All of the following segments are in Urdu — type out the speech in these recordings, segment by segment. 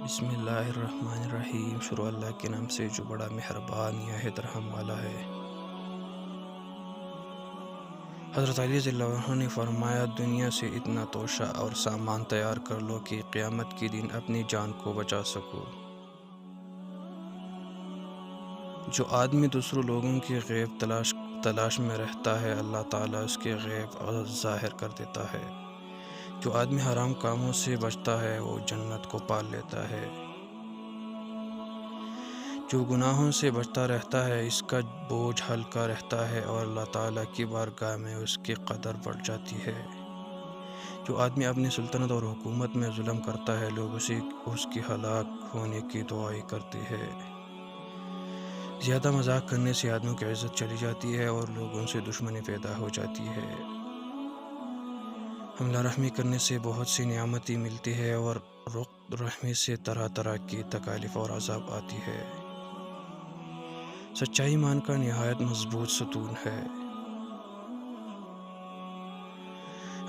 بسم اللہ الرحمن الرحیم۔ شروع اللہ کے نام سے جو بڑا مہربان نہایت رحم والا ہے۔ حضرت علی رضی اللہ عنہ نے فرمایا، دنیا سے اتنا توشہ اور سامان تیار کر لو کہ قیامت کے دن اپنی جان کو بچا سکو۔ جو آدمی دوسروں لوگوں کی غیب تلاش میں رہتا ہے، اللہ تعالیٰ اس کے غیب ظاہر کر دیتا ہے۔ جو آدمی حرام کاموں سے بچتا ہے وہ جنت کو پال لیتا ہے۔ جو گناہوں سے بچتا رہتا ہے اس کا بوجھ ہلکا رہتا ہے اور اللہ تعالیٰ کی بارگاہ میں اس کی قدر بڑھ جاتی ہے۔ جو آدمی اپنی سلطنت اور حکومت میں ظلم کرتا ہے، لوگ اس کی ہلاک ہونے کی دعائیں کرتے ہیں۔ زیادہ مذاق کرنے سے آدمیوں کی عزت چلی جاتی ہے اور لوگوں سے دشمنی پیدا ہو جاتی ہے۔ حملہ رحمی کرنے سے بہت سی نعمتیں ملتی ہے اور رق رحمی سے طرح طرح کی تکالیف اور عذاب آتی ہے۔ سچائی ایمان کا نہایت مضبوط ستون ہے۔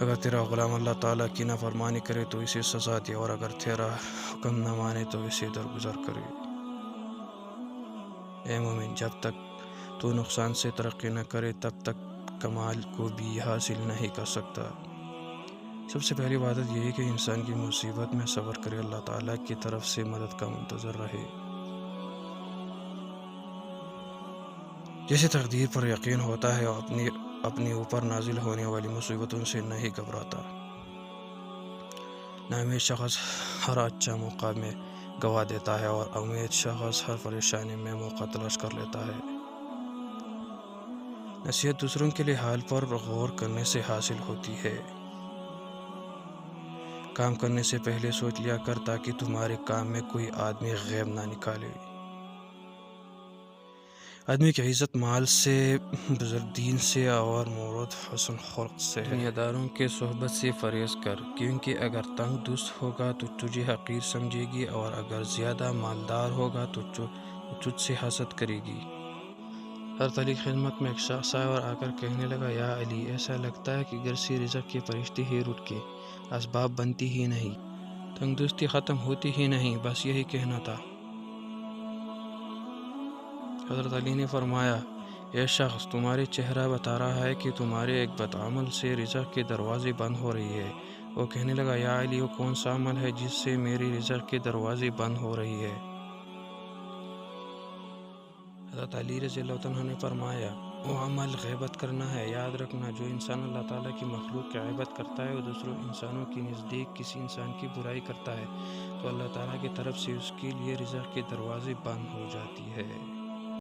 اگر تیرا غلام اللہ تعالیٰ کی نافرمانی کرے تو اسے سزا دے، اور اگر تیرا حکم نہ مانے تو اسے درگزر کرے۔ اے مومن، جب تک تو نقصان سے ترقی نہ کرے تب تک کمال کو بھی حاصل نہیں کر سکتا۔ سب سے پہلی عادت یہ ہے کہ انسان کی مصیبت میں صبر کرے، اللہ تعالیٰ کی طرف سے مدد کا منتظر رہے۔ جیسے تقدیر پر یقین ہوتا ہے اور اپنے اوپر نازل ہونے والی مصیبتوں سے نہیں گھبراتا۔ ناامید شخص ہر اچھا موقع میں گوا دیتا ہے اور امید شخص ہر پریشانی میں موقع تلاش کر لیتا ہے۔ نصیحت دوسروں کے لیے حال پر غور کرنے سے حاصل ہوتی ہے۔ کام کرنے سے پہلے سوچ لیا کر تاکہ تمہارے کام میں کوئی آدمی غیب نہ نکالے۔ آدمی کی عزت مال سے، بزرگ دین سے اور مورد حسن خلق سے ہے۔ دنیا داروں کے صحبت سے پرہیز کر، کیونکہ اگر تنگ دست ہوگا تو تجھے حقیر سمجھے گی، اور اگر زیادہ مالدار ہوگا تو تجھ سے حسد کرے گی۔ حضرت علی کی خدمت میں ایک شخص آیا اور آ کر کہنے لگا، یا علی، ایسا لگتا ہے کہ گھر سے رزق کے فرشتے ہی رٹ کے اسباب بنتی ہی نہیں، تنگ دستی ختم ہوتی ہی نہیں، بس یہی کہنا تھا۔ حضرت علی نے فرمایا، اے شخص، تمہارے چہرہ بتا رہا ہے کہ تمہارے ایک بد عمل سے رزق کے دروازے بند ہو رہی ہے۔ وہ کہنے لگا، یا علی، وہ کون سا عمل ہے جس سے میری رزق کے دروازے بند ہو رہی ہے؟ حضرت علی رضی اللہ عنہ نے فرمایا، وہ عمل غیبت کرنا ہے۔ یاد رکھنا، جو انسان اللہ تعالیٰ کی مخلوق کی غیبت کرتا ہے اور دوسروں انسانوں کے نزدیک کسی انسان کی برائی کرتا ہے تو اللہ تعالیٰ کی طرف سے اس کے لیے رزق کے دروازے بند ہو جاتی ہے۔